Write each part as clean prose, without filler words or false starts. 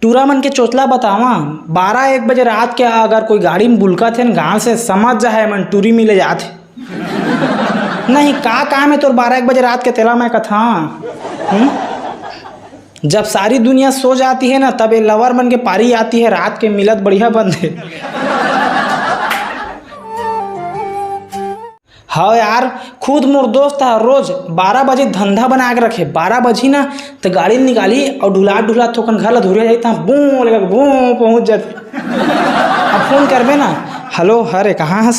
टूरा मन के चोचला बतावा 12-1 बजे रात के अगर कोई गाड़ी में बुलका थे न गाँव से समझ जाए मन टूरी मिले जाते नहीं का काम है तोर 12-1 बजे रात के तेला मैं कथा। जब सारी दुनिया सो जाती है ना तब ये लवर मन के पारी आती है रात के मिलत बढ़िया बंदे। हाँ यार खुद मोर दोस्त है रोज 12 बजे धंधा बना के रखे 12 बजे ना तो गाड़ी निकाली और ढुला थोकन घर ला धुरे जाता बूँ लगा बूँ पहुँच जाते। अब फोन करबे ना हेलो अरे कहाँ हस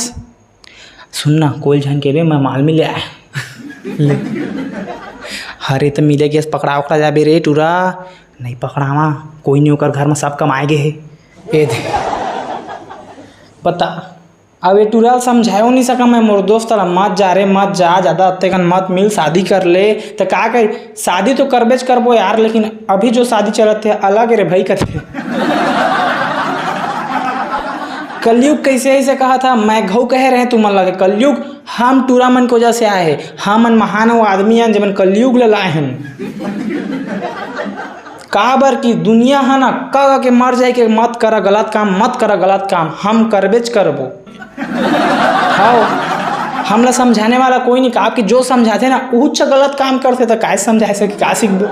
सुनना कोई झन के मैं माल मिल आया अरे तो मिले गैस पकड़ा उकड़ा जाबे रे टूरा नहीं पकड़ावा कोई नहीं होकर घर में सब कमाए गए है ए दे पता अब ये टूरा समझाओ नहीं सका मैं मोर दोस्त ला मत जा रे मत जा ज़्यादा अत्तेकन मत मिल शादी कर ले तो का कर शादी तो करबेच करबो यार लेकिन अभी जो शादी चलत थे अलग रे भाई कथे। कलयुग कैसे ऐसे कहा था मैं घऊ कह रहे तुम लगे कलयुग हम टूरा मन को वजह से आए हैं हम मन महान वो आदमी हैं जब कलयुग ले लाए हैं काबर की दुनिया है ना कह के मर जाए कि मत करा गलत काम मत करा गलत काम हम करबेच करबो। हाँ हमला समझाने वाला कोई नहीं आपकी जो समझाते ना उच्च गलत काम करते तो काय समझाए सके का सीख दो।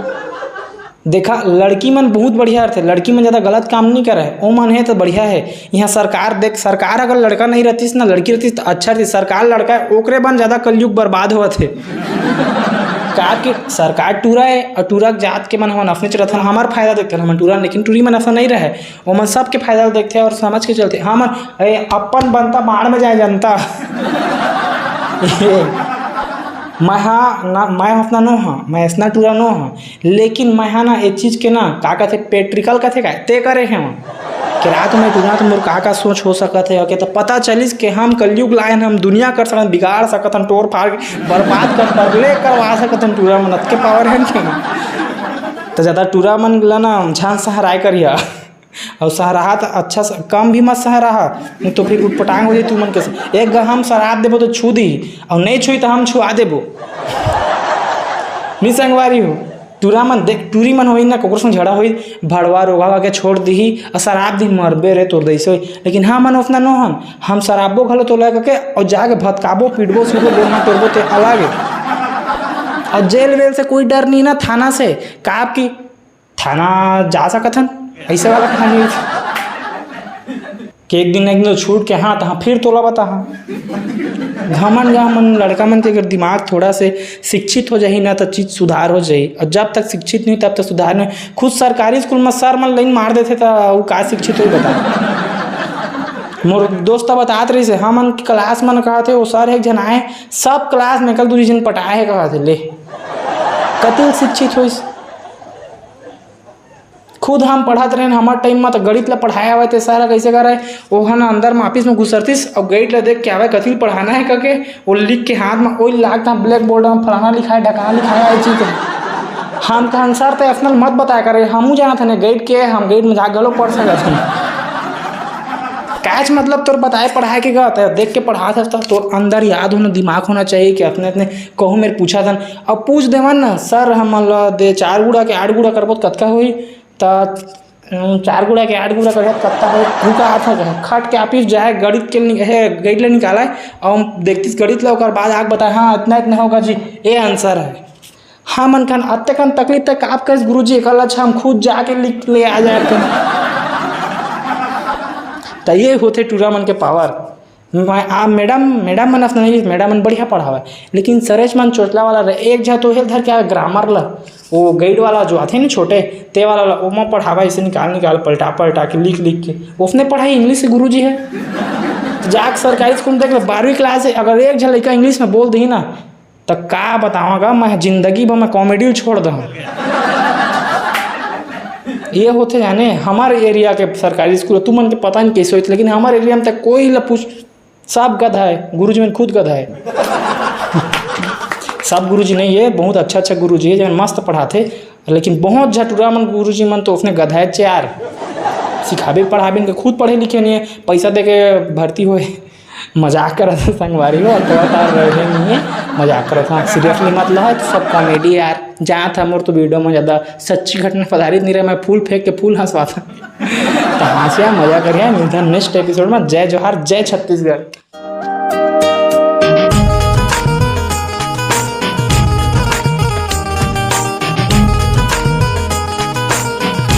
देखा लड़की मन बहुत बढ़िया थे लड़की मन ज़्यादा गलत काम नहीं करे वो मन है तो बढ़िया है। यहाँ सरकार देख सरकार अगर लड़का नहीं रहती ना लड़की रहती तो अच्छा थी सरकार लड़का है ओकरे बन ज़्यादा कलयुग बर्बाद हुआ थे का कि सरकार टूरा है और टूरा जात के मन हम अपने चलते हैं हमारा फायदा देखते हैं हम टूरा लेकिन टूरी मन ऐसा नहीं रहे वो मन सबके फायदा देखते हैं और समझ के चलते हाँ मन अपन बनता बाढ़ में जाए जनता मैं हाँ ना मैं अपना नो हाँ मैं इतना टूरा नो हाँ लेकिन मैं हाँ ना एक चीज़ के ना का कहते पेट्रिकल कहते का ते करे हैं कि रात में टूरा तो मोर का सोच हो सकत है ओके तो पता चलिस कि हम कलयुग लायन हम दुनिया कर सकते बिगाड़ सकत हम तोड़ फाड़ बर्बाद कर बरले करवा सकत हम टूरा मन के पावर है तो ज़्यादा टूरा मन ला ना झांझ सहराय करिया और सहराहा तो अच्छा कम भी मत सहराहा नहीं तो फिर उटपटांग हो जाए तू मन के एक हम शराब देबो तो छू दी और नहीं छुई तो हम छुआ देबो नहीं संगवारी हो टूरा मन देख टूरी मन होई ना ककरो संग झगड़ा होई भड़वा रोगा के छोड़ दी और शराब दी मरबे रे तोड़ दैसे लेकिन हाँ मन उतना नो हम शराबो घलो तो लगा के और जाके भटकाबो पीटबो सीटबो बोलना तोड़बो ते अलग और जेल वेल से कोई डर नहीं ना थाना से का आपकी थाना जा सकत हन ऐसे वाला कहानी कि एक दिन छूट के हाँ तो फिर तोला बता हाँ घमन लड़का मन के अगर दिमाग थोड़ा से शिक्षित हो जाए ना तो चीज़ सुधार हो जाए और जब तक शिक्षित नहीं तब तक सुधार नहीं खुद सरकारी स्कूल में सर मन लाइन मार देते तो वो का शिक्षित हो बता मोर दोस्त बतात रही से हम मन क्लास मन कहा थे वो सर एक जन आए सब क्लास में कल दूसरी जन पटाए है कहा थे ले कतिल शिक्षित हो खुद हम पढ़ाते रहे हमारे टाइम में तो गणित ला पढ़ाया हुआ थे सारा कैसे कर रहे वो है ना अंदर में ऑफिस में घुसरतीस और गणित ला देख के आवे कथी पढ़ाना है करके वो लिख के हाथ में वही लागता ब्लैक बोर्ड में फलाना लिखा है ढकाना लिखा है ऐसी चीज़ हम कहा सर तो अपना मत बताया करे हमू जाना था गणित के हम गणित में जाकर गलो पढ़ सकते थे कैच मतलब तोर बताए पढ़ाए के गलत है देख के पढ़ा सकता तो अंदर याद होना दिमाग होना चाहिए कि अपने अपने कहूँ मेरे पूछा था अब पूछ देवन ना सर हम दे 4 गुड़ा के 8 गुड़ा करबो कतका हुई तो 4 गुड़ा के 8 गुड़ा कर कत्ता हो रुका था खट के ऑफिस जाए गणित के गणित निकाला और देखती गणित ला बाद आग बताए हाँ इतना इतना होगा जी ये आंसर है हाँ मन खान अत्ते कन तकलीफ तक आप कैसे गुरु जी कल अच्छा हम खुद जाके लिख ले आ जाए तो ये होते टूरा मन के पावर मैडम मन अपना नहीं मैडम मन बढ़िया पढ़ावा लेकिन सरेश मन चोटला वाला रहे एक जा तो धर क्या ग्रामर ला वो गाइड वाला जो आते हैं ना छोटे ते वाला वो पढ़ावा इसे निकाल पलटा के लिख के उसने पढ़ाई इंग्लिश से गुरुजी है जाके सरकारी स्कूल देख 12वीं क्लास है अगर एक झल लड़का इंग्लिश में बोल दी ना तो का बताऊँगा मैं जिंदगी भर मैं कॉमेडी छोड़ दूँ ये होते जाने हमारे एरिया के सरकारी स्कूल तुम मन के पता नहीं कैसे होते लेकिन हमारे एरिया में तक कोई पूछ सब गधा है गुरुजी में खुद गधा है सब गुरुजी नहीं है बहुत अच्छा गुरुजी है जो मस्त पढ़ाते लेकिन बहुत झटूरा मन गुरुजी मन तो उसने गधा है 4 सिखाबे पढ़ाबे के खुद पढ़े लिखे नहीं है पैसा दे के भर्ती हुए मजाक कर रहा था संगवारी हो, तो रहे नहीं है, मजाक कर रहा था, सीरियसली मत लो, तो सब कॉमेडी यार। जहाँ था मोर तो वीडियो में ज़्यादा सच्ची घटना पधारित नहीं रहा, मैं फूल फेंक के फूल हंसवा था। तो हंसिया मजा करिए, मिलता नेक्स्ट एपिसोड में। जय जोहार, जय छत्तीसगढ़।